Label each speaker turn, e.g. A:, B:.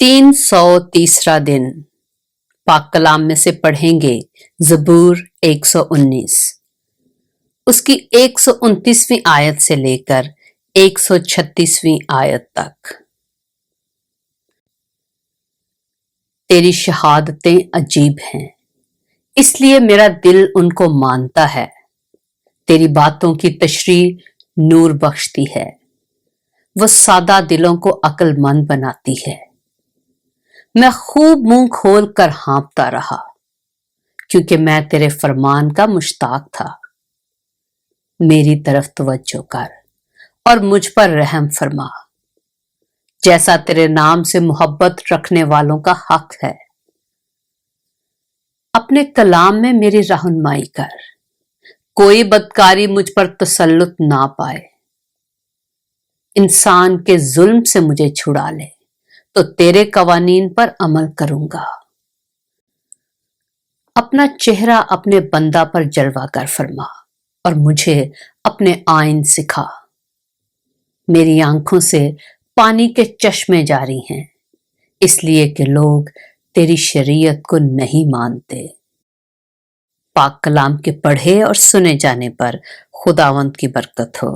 A: 330 दिन पाक कलाम में से पढ़ेंगे ज़बूर 119, उसकी 129वीं आयत से लेकर 136वीं आयत तक। तेरी शहादतें अजीब हैं, इसलिए मेरा दिल उनको मानता है। तेरी बातों की तशरीह नूर बख्शती है, वो सादा दिलों को अक्लमंद बनाती है। मैं खूब मुंह खोल कर हाँफता रहा, क्योंकि मैं तेरे फरमान का मुश्ताक था। मेरी तरफ तवज्जो कर और मुझ पर रहम फरमा, जैसा तेरे नाम से मोहब्बत रखने वालों का हक है। अपने कलाम में मेरी रहनुमाई कर, कोई बदकारी मुझ पर तसल्लुत ना पाए। इंसान के जुल्म से मुझे छुड़ा ले, तो तेरे कवानीन पर अमल करूंगा। अपना चेहरा अपने बंदा पर जलवा कर फरमा और मुझे अपने आइन सिखा। मेरी आंखों से पानी के चश्मे जारी हैं, इसलिए कि लोग तेरी शरीयत को नहीं मानते। पाक कलाम के पढ़े और सुने जाने पर खुदावंद की बरकत हो।